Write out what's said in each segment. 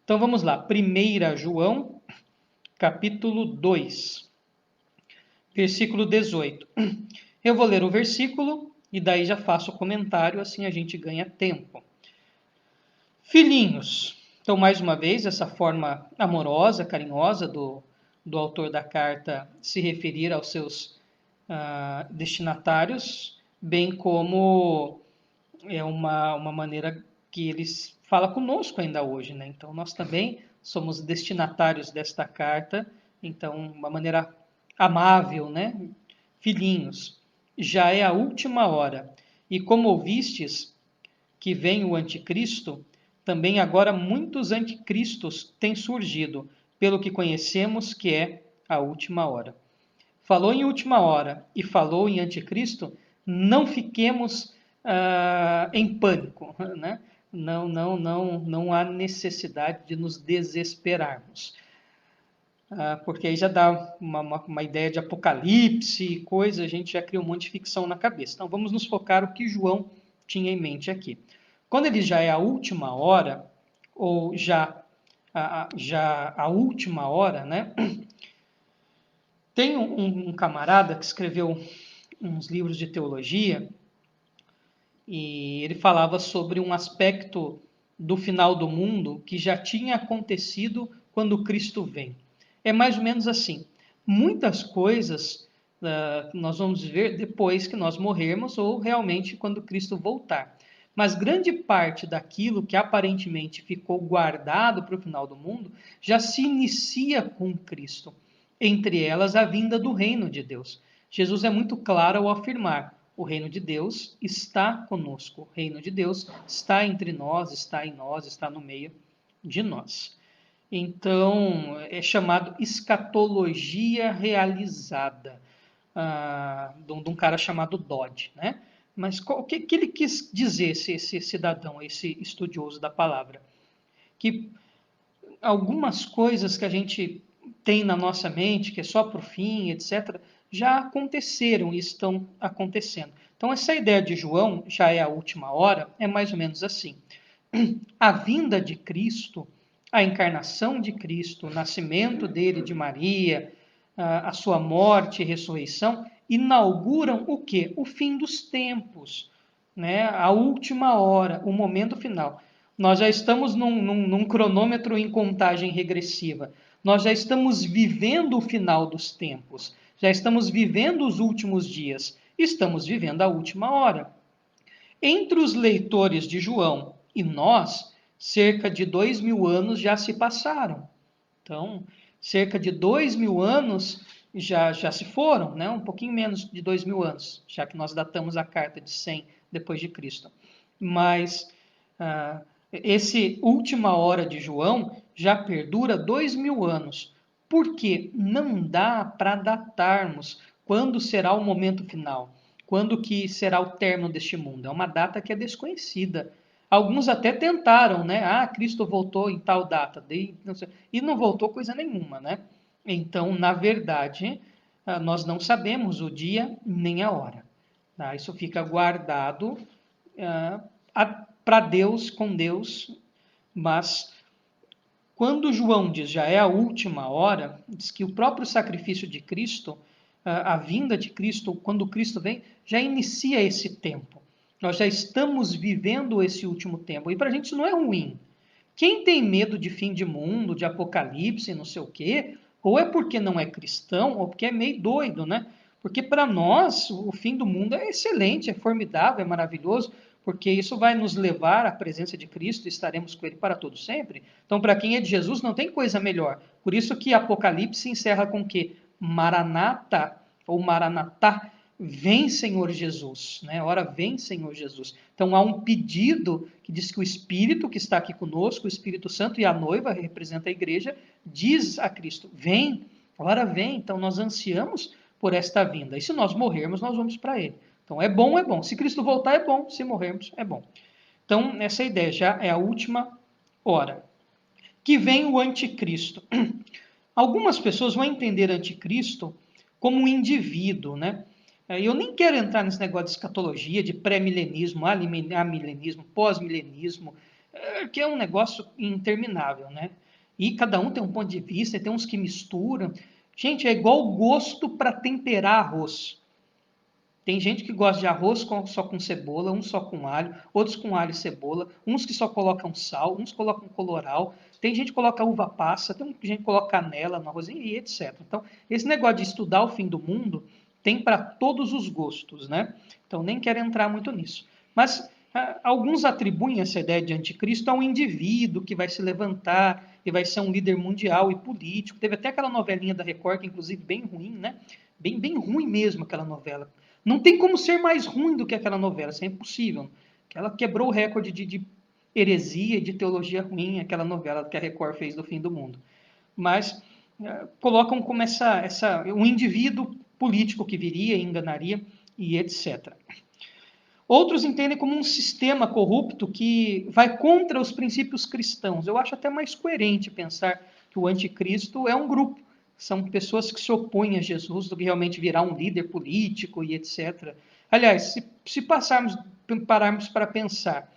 Então vamos lá, 1 João, capítulo 2, versículo 18. Eu vou ler o versículo e daí já faço o comentário, assim a gente ganha tempo. Filhinhos, então mais uma vez essa forma amorosa, carinhosa do autor da carta se referir aos seus destinatários, bem como é uma maneira que eles falam conosco ainda hoje, né? Então nós também somos destinatários desta carta, então uma maneira amável, né? Filhinhos, já é a última hora, e como ouvistes que vem o anticristo, também agora muitos anticristos têm surgido, pelo que conhecemos que é a última hora. Falou em última hora e falou em anticristo, não fiquemos em pânico, né? Não há necessidade de nos desesperarmos. Porque aí já dá uma ideia de apocalipse e coisa, a gente já cria um monte de ficção na cabeça. Então vamos nos focar o que João tinha em mente aqui. Quando ele já é a última hora, ou já a última hora, né? Tem um camarada que escreveu uns livros de teologia e ele falava sobre um aspecto do final do mundo que já tinha acontecido quando Cristo vem. É mais ou menos assim. Muitas coisas nós vamos ver depois que nós morrermos ou realmente quando Cristo voltar. Mas grande parte daquilo que aparentemente ficou guardado para o final do mundo já se inicia com Cristo. Entre elas, a vinda do reino de Deus. Jesus é muito claro ao afirmar: o reino de Deus está conosco. O reino de Deus está entre nós, está em nós, está no meio de nós. Então, é chamado escatologia realizada, de um cara chamado Dodd, né? Mas o que ele quis dizer, esse cidadão, esse estudioso da palavra? Que algumas coisas que a gente tem na nossa mente, que é só para o fim, etc., já aconteceram e estão acontecendo. Então, essa ideia de João, já é a última hora, é mais ou menos assim. A vinda de Cristo, a encarnação de Cristo, o nascimento dele, de Maria, a sua morte e ressurreição, inauguram o quê? O fim dos tempos, né? A última hora, o momento final. Nós já estamos num cronômetro em contagem regressiva. Nós já estamos vivendo o final dos tempos. Já estamos vivendo os últimos dias. Estamos vivendo a última hora. Entre os leitores de João e nós, cerca de 2.000 anos já se passaram. Então, cerca de 2.000 anos já se foram, né? Um pouquinho menos de 2.000 anos, já que nós datamos a carta de 100 depois de Cristo. Mas esse última hora de João já perdura 2.000 anos. Porque não dá para datarmos quando será o momento final, quando que será o término deste mundo. É uma data que é desconhecida. Alguns até tentaram, né? Cristo voltou em tal data, e não voltou coisa nenhuma, né? Então, na verdade, nós não sabemos o dia nem a hora. Tá? Isso fica guardado para Deus, com Deus, mas quando João diz já é a última hora, diz que o próprio sacrifício de Cristo, a vinda de Cristo, quando Cristo vem, já inicia esse tempo. Nós já estamos vivendo esse último tempo. E para a gente isso não é ruim. Quem tem medo de fim de mundo, de apocalipse, não sei o quê, ou é porque não é cristão, ou porque é meio doido, né? Porque para nós o fim do mundo é excelente, é formidável, é maravilhoso, porque isso vai nos levar à presença de Cristo e estaremos com Ele para todo sempre. Então, para quem é de Jesus, não tem coisa melhor. Por isso que Apocalipse encerra com o quê? Maranata, ou Maranatá, vem Senhor Jesus, né? Ora vem Senhor Jesus. Então há um pedido que diz que o Espírito que está aqui conosco, o Espírito Santo e a noiva, representa a igreja, diz a Cristo, vem, ora vem. Então nós ansiamos por esta vinda. E se nós morrermos, nós vamos para Ele. Então é bom, é bom. Se Cristo voltar, é bom. Se morrermos, é bom. Então essa ideia já é a última hora. Que vem o anticristo. Algumas pessoas vão entender anticristo como um indivíduo, né? Eu nem quero entrar nesse negócio de escatologia, de pré-milenismo, amilenismo, pós-milenismo. que é um negócio interminável, né? E cada um tem um ponto de vista, tem uns que misturam. Gente, é igual gosto para temperar arroz. Tem gente que gosta de arroz só com cebola, uns só com alho, outros com alho e cebola, uns que só colocam sal, uns colocam coloral, tem gente que coloca uva passa, tem gente que coloca canela no arroz e etc. Então, esse negócio de estudar o fim do mundo tem para todos os gostos, né? Então, nem quero entrar muito nisso. Mas alguns atribuem essa ideia de anticristo a um indivíduo que vai se levantar e vai ser um líder mundial e político. Teve até aquela novelinha da Record, que inclusive bem ruim, né? Bem ruim mesmo aquela novela. Não tem como ser mais ruim do que aquela novela, isso é impossível. Ela quebrou o recorde de heresia e de teologia ruim, aquela novela que a Record fez do fim do mundo. Mas colocam como um indivíduo político que viria e enganaria e etc. Outros entendem como um sistema corrupto que vai contra os princípios cristãos. Eu acho até mais coerente pensar que o anticristo é um grupo. São pessoas que se opõem a Jesus do que realmente virar um líder político e etc. Aliás, se pararmos para pensar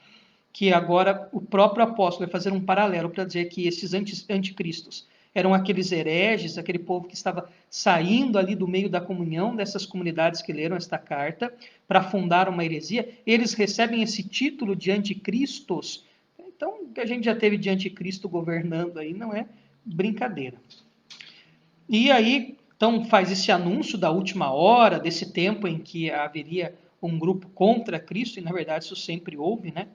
que agora o próprio apóstolo vai fazer um paralelo para dizer que esses anticristos eram aqueles hereges, aquele povo que estava saindo ali do meio da comunhão dessas comunidades que leram esta carta para fundar uma heresia, eles recebem esse título de anticristos. Então, o que a gente já teve de anticristo governando aí não é brincadeira. E aí, então, faz esse anúncio da última hora, desse tempo em que haveria um grupo contra Cristo, e na verdade isso sempre houve, né?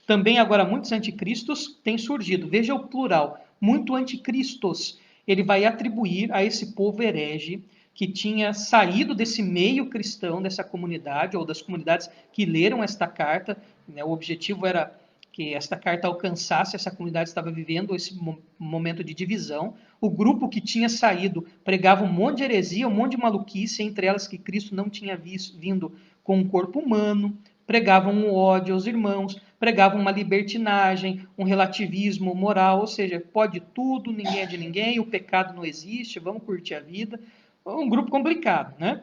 Também agora muitos anticristos têm surgido. Veja o plural, muito anticristos. Ele vai atribuir a esse povo herege que tinha saído desse meio cristão, dessa comunidade, ou das comunidades que leram esta carta. Né? O objetivo era que esta carta alcançasse, essa comunidade estava vivendo esse momento de divisão. O grupo que tinha saído pregava um monte de heresia, um monte de maluquice, entre elas que Cristo não tinha vindo com um corpo humano, pregavam um ódio aos irmãos, pregavam uma libertinagem, um relativismo moral, ou seja, pode tudo, ninguém é de ninguém, o pecado não existe, vamos curtir a vida. Um grupo complicado, né?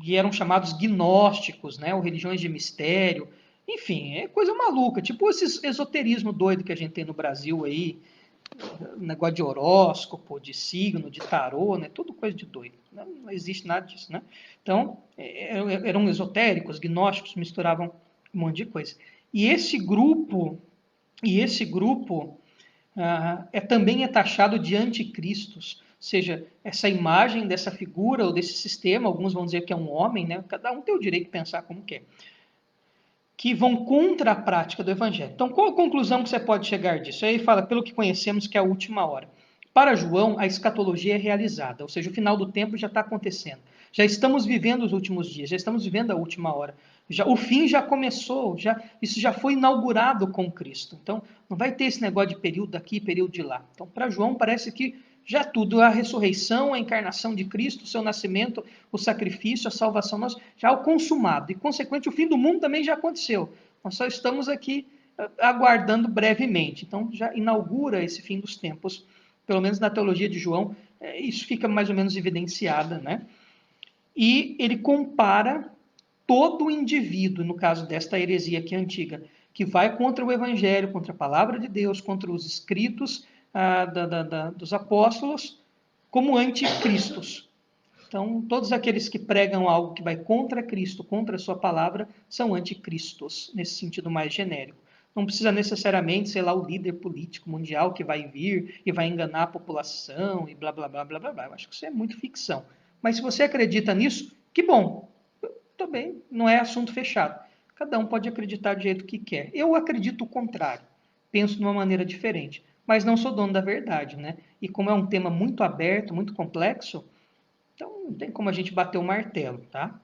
E eram chamados gnósticos, né? Ou religiões de mistério. Enfim, é coisa maluca, tipo esse esoterismo doido que a gente tem no Brasil aí, negócio de horóscopo, de signo, de tarô, né? Tudo coisa de doido. Não existe nada disso, né? Então, eram esotéricos, gnósticos, misturavam um monte de coisa. E esse grupo também é taxado de anticristos, ou seja, essa imagem dessa figura ou desse sistema, alguns vão dizer que é um homem, né? Cada um tem o direito de pensar como quer, que vão contra a prática do evangelho. Então, qual a conclusão que você pode chegar disso? Aí fala, pelo que conhecemos, que é a última hora. Para João, a escatologia é realizada, ou seja, o final do tempo já está acontecendo. Já estamos vivendo os últimos dias, já estamos vivendo a última hora. O fim já começou, isso já foi inaugurado com Cristo. Então, não vai ter esse negócio de período daqui, período de lá. Então, para João, parece que já tudo, a ressurreição, a encarnação de Cristo, o seu nascimento, o sacrifício, a salvação nossa, já é o consumado. E, consequente, o fim do mundo também já aconteceu. Nós só estamos aqui aguardando brevemente. Então, já inaugura esse fim dos tempos. Pelo menos na teologia de João, isso fica mais ou menos evidenciada, né? E ele compara todo o indivíduo, no caso desta heresia aqui antiga, que vai contra o evangelho, contra a palavra de Deus, contra os escritos dos apóstolos, como anticristos. Então, todos aqueles que pregam algo que vai contra Cristo, contra a sua palavra, são anticristos, nesse sentido mais genérico. Não precisa necessariamente ser lá o líder político mundial que vai vir e vai enganar a população e blá, blá, blá, blá, blá, blá. Eu acho que isso é muito ficção. Mas se você acredita nisso, que bom. Também não é assunto fechado. Cada um pode acreditar do jeito que quer. Eu acredito o contrário. Penso de uma maneira diferente. Mas não sou dono da verdade, né? E como é um tema muito aberto, muito complexo, então não tem como a gente bater o martelo, tá?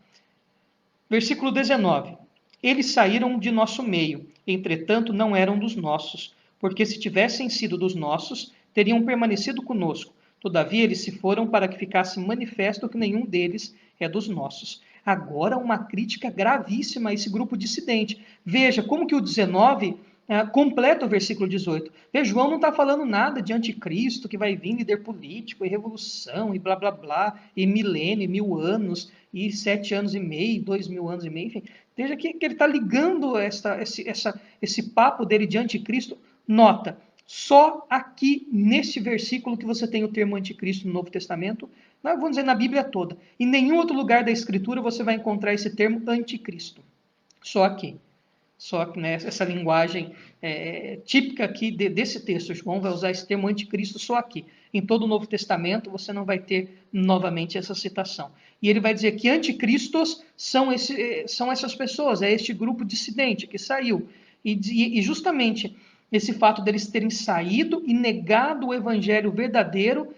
Versículo 19. Eles saíram de nosso meio, entretanto não eram dos nossos, porque se tivessem sido dos nossos, teriam permanecido conosco. Todavia eles se foram para que ficasse manifesto que nenhum deles é dos nossos. Agora uma crítica gravíssima a esse grupo dissidente. Veja como que o 19 completa o versículo 18. Veja, João não está falando nada de anticristo, que vai vir líder político, e revolução, e blá, blá, blá, e milênio, e 1000 anos, e 7 anos e meio, 2000 anos e meio, enfim. Veja que ele está ligando esse papo dele de anticristo. Nota, só aqui nesse versículo que você tem o termo anticristo no Novo Testamento, vamos dizer na Bíblia toda. Em nenhum outro lugar da Escritura você vai encontrar esse termo anticristo. Só aqui. Só que essa linguagem típica aqui desse texto, João vai usar esse termo anticristo só aqui. Em todo o Novo Testamento você não vai ter novamente essa citação. E ele vai dizer que anticristos são essas pessoas, é este grupo dissidente que saiu. E justamente esse fato deles terem saído e negado o evangelho verdadeiro,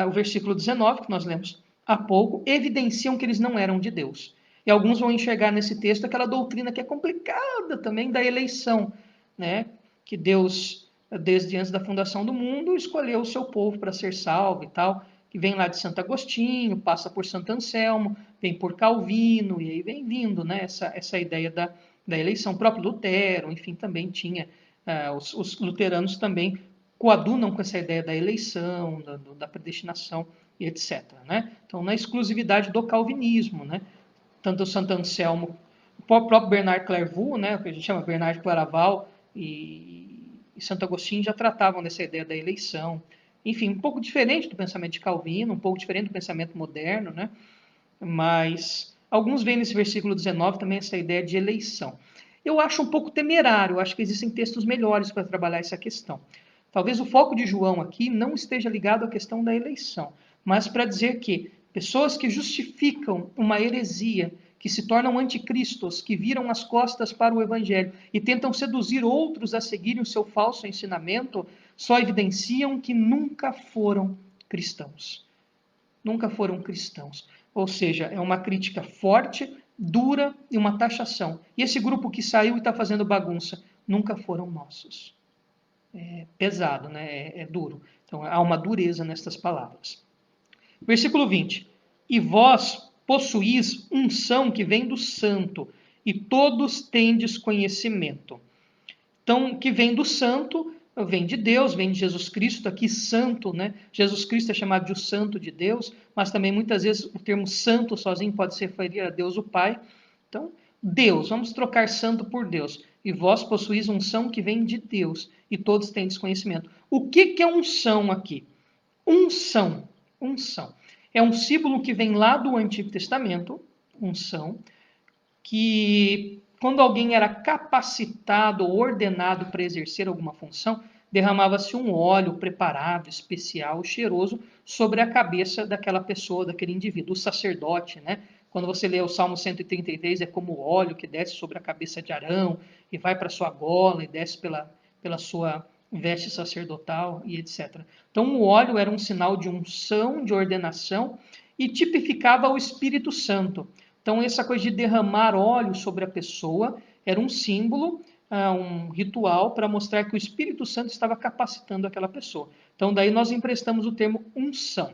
o versículo 19, que nós lemos há pouco, evidenciam que eles não eram de Deus. E alguns vão enxergar nesse texto aquela doutrina que é complicada também da eleição, né? Que Deus, desde antes da fundação do mundo, escolheu o seu povo para ser salvo e tal, que vem lá de Santo Agostinho, passa por Santo Anselmo, vem por Calvino, e aí vem vindo, né? Essa ideia da eleição. O próprio Lutero, enfim, também tinha, os luteranos também coadunam com essa ideia da eleição, da predestinação e etc. Né? Então, na exclusividade do calvinismo, né? Tanto o Santo Anselmo, o próprio Bernard Clairvaux, né, que a gente chama Bernard Claraval, e Santo Agostinho já tratavam dessa ideia da eleição. Enfim, um pouco diferente do pensamento de Calvino, um pouco diferente do pensamento moderno, né? Mas alguns veem nesse versículo 19 também essa ideia de eleição. Eu acho um pouco temerário, eu acho que existem textos melhores para trabalhar essa questão. Talvez o foco de João aqui não esteja ligado à questão da eleição, mas para dizer que pessoas que justificam uma heresia, que se tornam anticristos, que viram as costas para o evangelho e tentam seduzir outros a seguirem o seu falso ensinamento, só evidenciam que nunca foram cristãos. Nunca foram cristãos. Ou seja, é uma crítica forte, dura e uma taxação. E esse grupo que saiu e está fazendo bagunça, nunca foram nossos. É pesado, né? É duro. Então há uma dureza nestas palavras. Versículo 20. E vós possuís unção que vem do santo, e todos tendes conhecimento. Então, que vem do santo, vem de Deus, vem de Jesus Cristo, aqui santo, né? Jesus Cristo é chamado de o santo de Deus, mas também muitas vezes o termo santo sozinho pode se referir a Deus o Pai. Então, Deus, vamos trocar santo por Deus. E vós possuís unção que vem de Deus, e todos tendes conhecimento. O que é unção aqui? Unção. É um símbolo que vem lá do Antigo Testamento, unção, que quando alguém era capacitado ou ordenado para exercer alguma função, derramava-se um óleo preparado, especial, cheiroso, sobre a cabeça daquela pessoa, daquele indivíduo, o sacerdote, né? Quando você lê o Salmo 133, é como o óleo que desce sobre a cabeça de Arão e vai para sua gola e desce pela sua veste sacerdotal e etc. Então, o óleo era um sinal de unção, de ordenação e tipificava o Espírito Santo. Então, essa coisa de derramar óleo sobre a pessoa era um símbolo, um ritual para mostrar que o Espírito Santo estava capacitando aquela pessoa. Então, daí nós emprestamos o termo unção.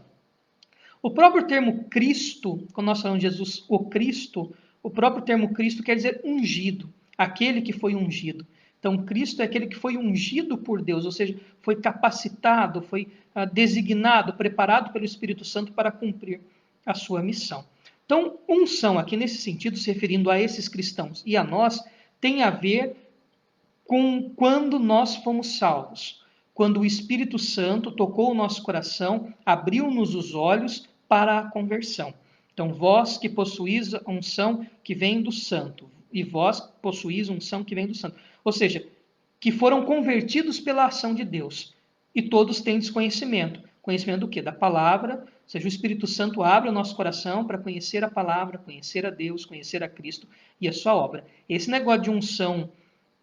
O próprio termo Cristo, quando nós falamos de Jesus, o Cristo, o próprio termo Cristo quer dizer ungido, aquele que foi ungido. Então, Cristo é aquele que foi ungido por Deus, ou seja, foi capacitado, foi designado, preparado pelo Espírito Santo para cumprir a sua missão. Então, unção, aqui nesse sentido, se referindo a esses cristãos e a nós, tem a ver com quando nós fomos salvos. Quando o Espírito Santo tocou o nosso coração, abriu-nos os olhos para a conversão. Então, vós que possuís a unção que vem do Santo, e vós possuís unção que vem do Santo. Ou seja, que foram convertidos pela ação de Deus. E todos têm conhecimento. Conhecimento do quê? Da palavra. Ou seja, o Espírito Santo abre o nosso coração para conhecer a palavra, conhecer a Deus, conhecer a Cristo e a sua obra. Esse negócio de unção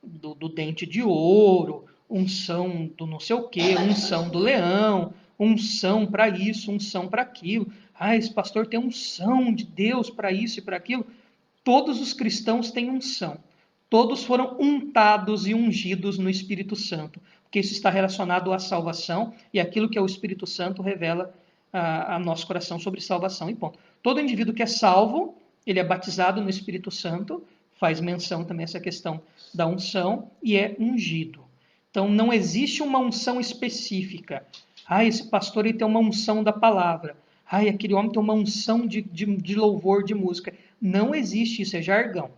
do dente de ouro, unção do não sei o quê, unção do leão, unção para isso, unção para aquilo. Esse pastor tem unção de Deus para isso e para aquilo. Todos os cristãos têm unção. Todos foram untados e ungidos no Espírito Santo, porque isso está relacionado à salvação e aquilo que é o Espírito Santo revela a nosso coração sobre salvação e ponto. Todo indivíduo que é salvo, ele é batizado no Espírito Santo, faz menção também essa questão da unção e é ungido. Então não existe uma unção específica. Esse pastor ele tem uma unção da palavra. Aquele homem tem uma unção de louvor, de música. Não existe isso, é jargão.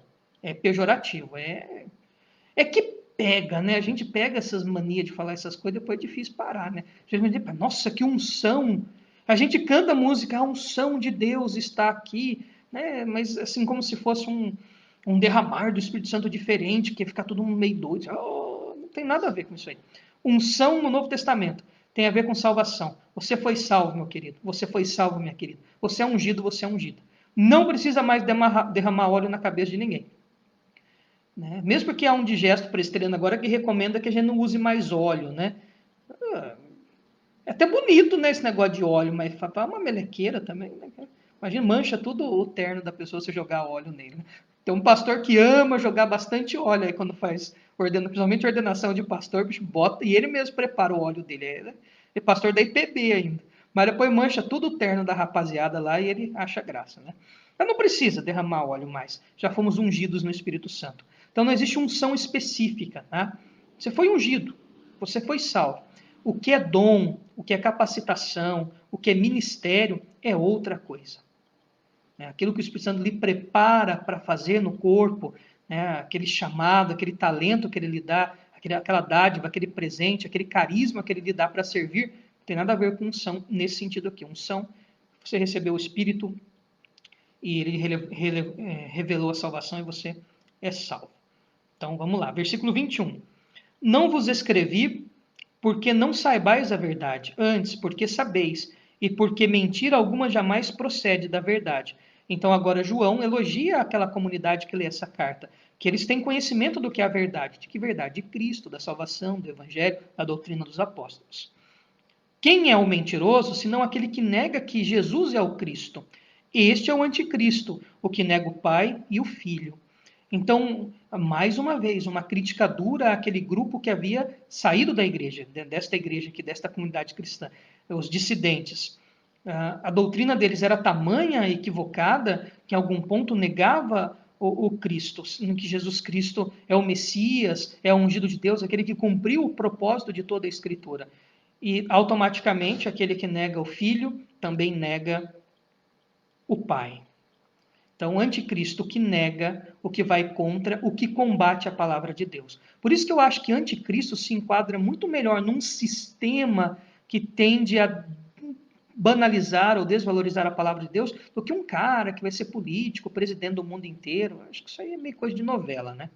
É pejorativo. É que pega, né? A gente pega essas manias de falar essas coisas, depois é difícil parar, né? A gente diz, nossa, que unção! A gente canta a música, a unção de Deus está aqui, né? Mas assim, como se fosse um derramar do Espírito Santo diferente, que fica todo mundo meio doido. Oh, não tem nada a ver com isso aí. Unção no Novo Testamento tem a ver com salvação. Você foi salvo, meu querido. Você foi salvo, minha querida. Você é ungido, você é ungida. Não precisa mais derramar óleo na cabeça de ninguém. Né? Mesmo porque há um digesto presbiteriano agora que recomenda que a gente não use mais óleo, né? É até bonito, né, esse negócio de óleo, mas é uma melequeira também, né? Imagina, mancha tudo o terno da pessoa se jogar óleo nele. Né? Tem um pastor que ama jogar bastante óleo aí quando faz, principalmente ordenação de pastor, bicho, bota, e ele mesmo prepara o óleo dele. É pastor da IPB ainda. Mas depois mancha tudo o terno da rapaziada lá e ele acha graça, né? Mas não precisa derramar óleo mais. Já fomos ungidos no Espírito Santo. Então não existe unção específica, tá? Você foi ungido, você foi salvo. O que é dom, o que é capacitação, o que é ministério é outra coisa. Aquilo que o Espírito Santo lhe prepara para fazer no corpo, aquele chamado, aquele talento que ele lhe dá, aquela dádiva, aquele presente, aquele carisma que ele lhe dá para servir, não tem nada a ver com unção nesse sentido aqui. Unção, você recebeu o Espírito e ele revelou a salvação e você é salvo. Então vamos lá, versículo 21. Não vos escrevi porque não saibais a verdade, antes porque sabeis, e porque mentira alguma jamais procede da verdade. Então agora João elogia aquela comunidade que lê essa carta, que eles têm conhecimento do que é a verdade. De que verdade? De Cristo, da salvação, do Evangelho, da doutrina dos apóstolos. Quem é o mentiroso, senão aquele que nega que Jesus é o Cristo? Este é o anticristo, o que nega o Pai e o Filho. Então, mais uma vez, uma crítica dura àquele grupo que havia saído da igreja, desta igreja aqui, desta comunidade cristã, os dissidentes. A doutrina deles era tamanha, equivocada, que em algum ponto negava o Cristo, que Jesus Cristo é o Messias, é o ungido de Deus, aquele que cumpriu o propósito de toda a Escritura. E automaticamente aquele que nega o Filho também nega o Pai. Então, o anticristo que nega, o que vai contra, o que combate a palavra de Deus. Por isso que eu acho que anticristo se enquadra muito melhor num sistema que tende a banalizar ou desvalorizar a palavra de Deus do que um cara que vai ser político, presidente do mundo inteiro. Acho que isso aí é meio coisa de novela, né?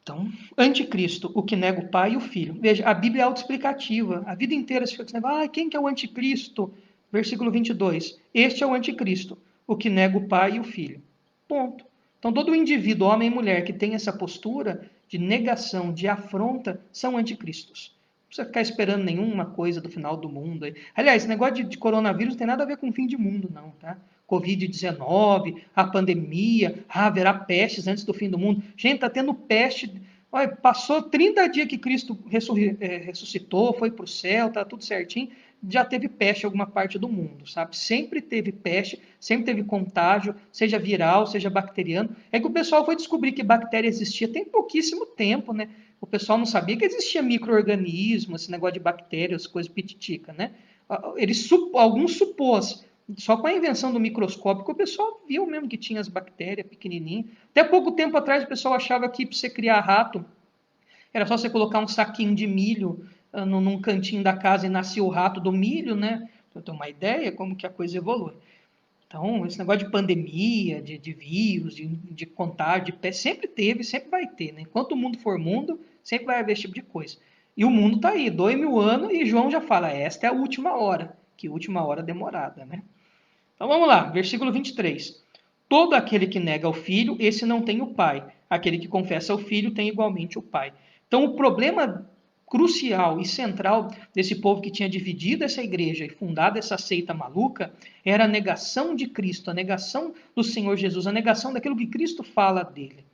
Então, anticristo, o que nega o pai e o filho. Veja, a Bíblia é autoexplicativa. A vida inteira se fica dizendo, quem que é o anticristo? Versículo 22. Este é o anticristo, o que nega o pai e o filho. Ponto. Então, todo indivíduo, homem e mulher, que tem essa postura de negação, de afronta, são anticristos. Não precisa ficar esperando nenhuma coisa do final do mundo. Aliás, esse negócio de coronavírus não tem nada a ver com o fim de mundo, não, tá? Covid-19, a pandemia, haverá pestes antes do fim do mundo. Gente, está tendo peste. Olha, passou 30 dias que Cristo ressuscitou, foi para o céu, está tudo certinho. Já teve peste em alguma parte do mundo, sabe? Sempre teve peste, sempre teve contágio, seja viral, seja bacteriano. É que o pessoal foi descobrir que bactéria existia tem pouquíssimo tempo, né? O pessoal não sabia que existia micro-organismo, esse negócio de bactérias, coisa pititica, né? Alguns supôs, só com a invenção do microscópio, o pessoal viu mesmo que tinha as bactérias pequenininhas. Até pouco tempo atrás, o pessoal achava que para você criar rato, era só você colocar um saquinho de milho num cantinho da casa e nascia o rato do milho, né? Para ter uma ideia como que a coisa evolui. Então, esse negócio de pandemia, de vírus, de contágio, de peste, sempre teve, sempre vai ter. Né? Enquanto o mundo for mundo, sempre vai haver esse tipo de coisa. E o mundo está aí, 2000 anos, e João já fala, esta é a última hora. Que última hora demorada, né? Então vamos lá, versículo 23. Todo aquele que nega o filho, esse não tem o pai. Aquele que confessa o filho tem igualmente o pai. Então o problema crucial e central desse povo que tinha dividido essa igreja e fundado essa seita maluca era a negação de Cristo, a negação do Senhor Jesus, a negação daquilo que Cristo fala dele.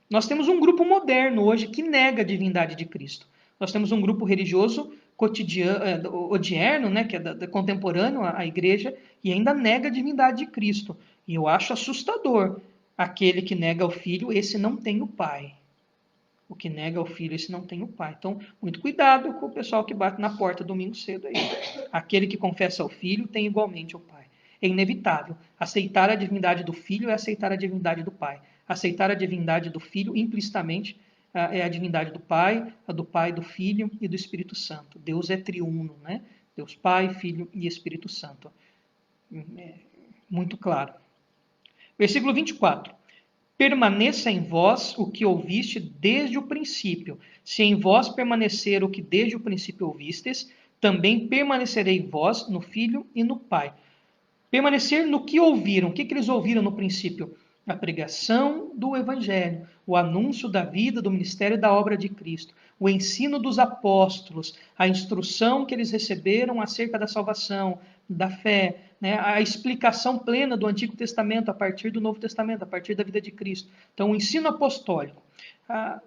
Nós temos um grupo moderno hoje que nega a divindade de Cristo. Nós temos um grupo religioso cotidiano, odierno, né, que é contemporâneo à igreja, e ainda nega a divindade de Cristo. E eu acho assustador. Aquele que nega o filho, esse não tem o pai. O que nega o filho, esse não tem o pai. Então, muito cuidado com o pessoal que bate na porta domingo cedo aí. Aquele que confessa o filho tem igualmente o pai. É inevitável. Aceitar a divindade do filho é aceitar a divindade do pai. Aceitar a divindade do Filho implicitamente é a divindade do Pai, a do Pai, do Filho e do Espírito Santo. Deus é triuno, né? Deus Pai, Filho e Espírito Santo. É muito claro. Versículo 24. Permaneça em vós o que ouviste desde o princípio. Se em vós permanecer o que desde o princípio ouvistes, também permanecerei vós no Filho e no Pai. Permanecer no que ouviram. O que eles ouviram no princípio? A pregação do Evangelho, o anúncio da vida, do ministério e da obra de Cristo, o ensino dos apóstolos, a instrução que eles receberam acerca da salvação, da fé, né? A explicação plena do Antigo Testamento a partir do Novo Testamento, a partir da vida de Cristo. Então, o ensino apostólico.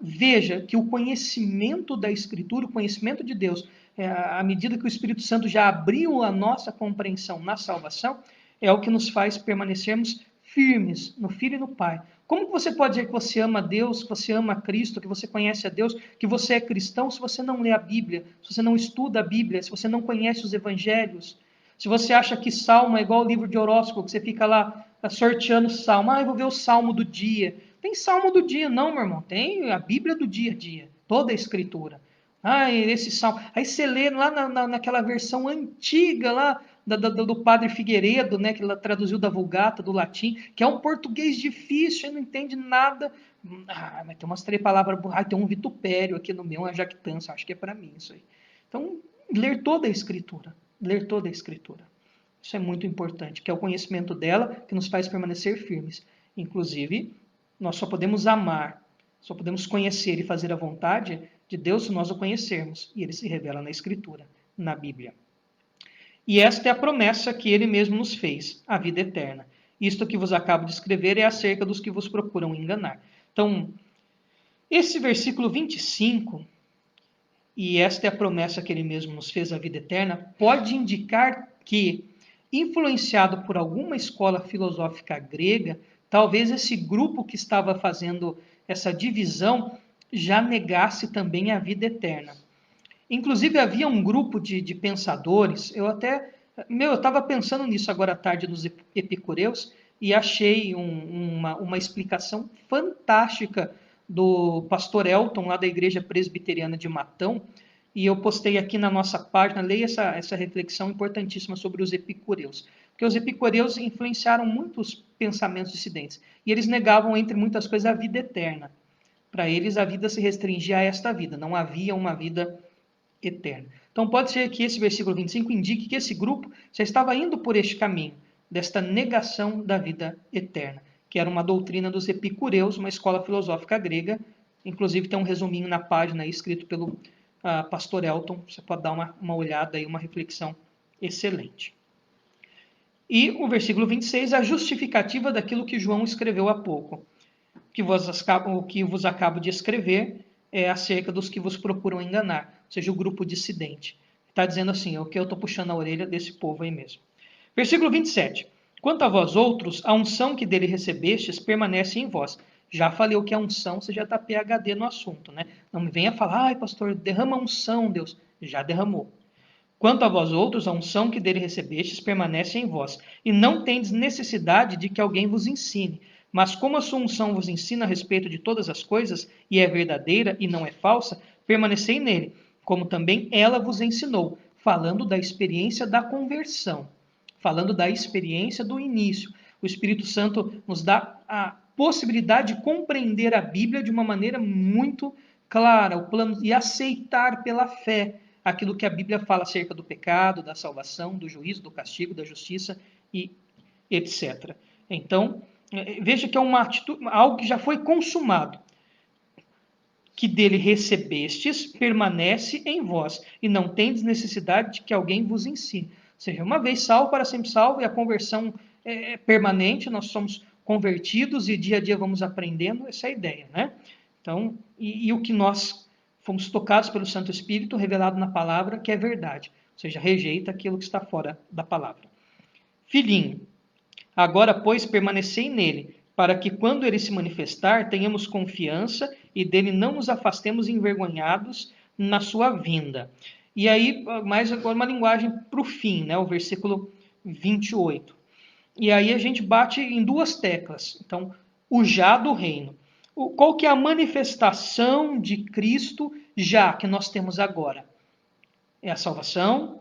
Veja que o conhecimento da Escritura, o conhecimento de Deus, à medida que o Espírito Santo já abriu a nossa compreensão na salvação, é o que nos faz permanecermos firmes no Filho e no Pai. Como que você pode dizer que você ama a Deus, que você ama a Cristo, que você conhece a Deus, que você é cristão, se você não lê a Bíblia, se você não estuda a Bíblia, se você não conhece os Evangelhos? Se você acha que Salmo é igual ao livro de horóscopo, que você fica lá sorteando o Salmo, eu vou ver o Salmo do dia. Tem Salmo do dia, não, meu irmão. Tem a Bíblia do dia a dia, toda a Escritura. Esse Salmo. Aí você lê lá naquela versão antiga lá do Padre Figueiredo, né, que ele traduziu da Vulgata, do latim, que é um português difícil, ele não entende nada. Mas tem umas 3 palavras. Tem um vitupério aqui no meu, uma jactância, acho que é para mim isso aí. Então, ler toda a Escritura. Ler toda a Escritura. Isso é muito importante, que é o conhecimento dela que nos faz permanecer firmes. Inclusive, nós só podemos amar, só podemos conhecer e fazer a vontade de Deus se nós o conhecermos. E ele se revela na Escritura, na Bíblia. E esta é a promessa que ele mesmo nos fez, a vida eterna. Isto que vos acabo de escrever é acerca dos que vos procuram enganar. Então, esse versículo 25, e esta é a promessa que ele mesmo nos fez, a vida eterna, pode indicar que, influenciado por alguma escola filosófica grega, talvez esse grupo que estava fazendo essa divisão já negasse também a vida eterna. Inclusive, havia um grupo de pensadores, eu estava pensando nisso agora à tarde nos epicureus, e achei uma explicação fantástica do pastor Elton, lá da Igreja Presbiteriana de Matão, e eu postei aqui na nossa página, leia essa reflexão importantíssima sobre os epicureus. Porque os epicureus influenciaram muitos pensamentos dissidentes, e eles negavam, entre muitas coisas, a vida eterna. Para eles, a vida se restringia a esta vida, não havia uma vida eterna. Então, pode ser que esse versículo 25 indique que esse grupo já estava indo por este caminho, desta negação da vida eterna, que era uma doutrina dos epicureus, uma escola filosófica grega. Inclusive, tem um resuminho na página aí, escrito pelo pastor Elton. Você pode dar uma olhada aí, uma reflexão excelente. E o versículo 26 é a justificativa daquilo que João escreveu há pouco. O que vos acabo de escrever é acerca dos que vos procuram enganar, ou seja, o grupo dissidente. Está dizendo assim, é o que eu estou puxando a orelha desse povo aí mesmo. Versículo 27. Quanto a vós outros, a unção que dele recebestes permanece em vós. Já falei o que é unção, você já está PhD no assunto, né? Não me venha falar, pastor, derrama unção, Deus. Já derramou. Quanto a vós outros, a unção que dele recebestes permanece em vós, e não tendes necessidade de que alguém vos ensine. Mas como a sua unção vos ensina a respeito de todas as coisas, e é verdadeira e não é falsa, permanecei nele, como também ela vos ensinou, falando da experiência da conversão, falando da experiência do início. O Espírito Santo nos dá a possibilidade de compreender a Bíblia de uma maneira muito clara, o plano e aceitar pela fé aquilo que a Bíblia fala acerca do pecado, da salvação, do juízo, do castigo, da justiça e etc. Então, veja que é uma atitude, algo que já foi consumado. Que dele recebestes permanece em vós, e não tendes necessidade de que alguém vos ensine. Ou seja, uma vez salvo, para sempre salvo, e a conversão é permanente, nós somos convertidos e dia a dia vamos aprendendo, essa é a ideia, né? Então, e o que nós fomos tocados pelo Santo Espírito, revelado na palavra, que é verdade. Ou seja, rejeita aquilo que está fora da palavra. Filhinho, agora, pois, permanecei nele, para que quando ele se manifestar, tenhamos confiança e dele não nos afastemos envergonhados na sua vinda. E aí, mais agora uma linguagem para o fim, né? O versículo 28. E aí a gente bate em duas teclas. Então, o já do reino. Qual que é a manifestação de Cristo já que nós temos agora? É a salvação,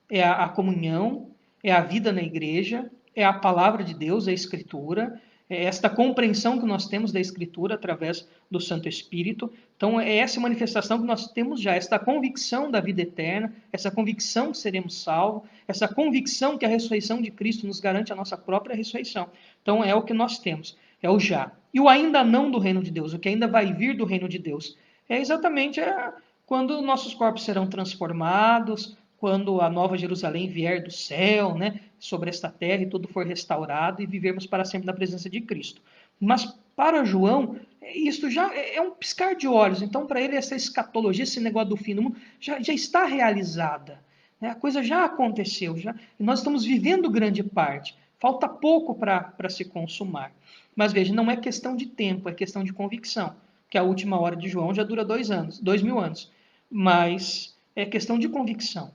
é a comunhão, é a vida na igreja, é a palavra de Deus, é a Escritura, é esta compreensão que nós temos da Escritura através do Santo Espírito. Então, é essa manifestação que nós temos já, esta convicção da vida eterna, essa convicção que seremos salvos, essa convicção que a ressurreição de Cristo nos garante a nossa própria ressurreição. Então, é o que nós temos, é o já. E o ainda não do reino de Deus, o que ainda vai vir do reino de Deus, é exatamente quando nossos corpos serão transformados, quando a nova Jerusalém vier do céu, né, sobre esta terra e tudo for restaurado e vivermos para sempre na presença de Cristo. Mas para João, isso já é um piscar de olhos. Então, para ele, essa escatologia, esse negócio do fim do mundo, já está realizada. Né? A coisa já aconteceu, e nós estamos vivendo grande parte. Falta pouco para se consumar. Mas veja, não é questão de tempo, é questão de convicção. Que a última hora de João já dura 2 mil anos. Mas é questão de convicção.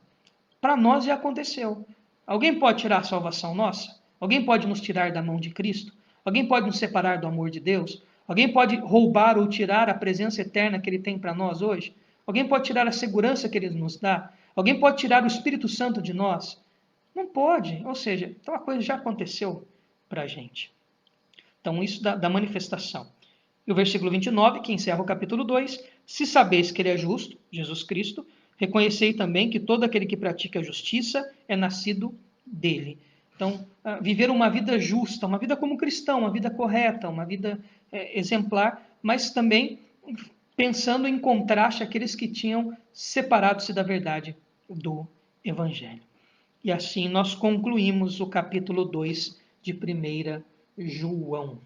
Para nós já aconteceu. Alguém pode tirar a salvação nossa? Alguém pode nos tirar da mão de Cristo? Alguém pode nos separar do amor de Deus? Alguém pode roubar ou tirar a presença eterna que Ele tem para nós hoje? Alguém pode tirar a segurança que Ele nos dá? Alguém pode tirar o Espírito Santo de nós? Não pode. Ou seja, então a coisa já aconteceu para a gente. Então, isso da manifestação. E o versículo 29, que encerra o capítulo 2, se sabeis que Ele é justo, Jesus Cristo, reconhecei também que todo aquele que pratica a justiça é nascido dele. Então, viver uma vida justa, uma vida como cristão, uma vida correta, uma vida exemplar, mas também pensando em contraste àqueles que tinham separado-se da verdade do Evangelho. E assim nós concluímos o capítulo 2 de 1 João.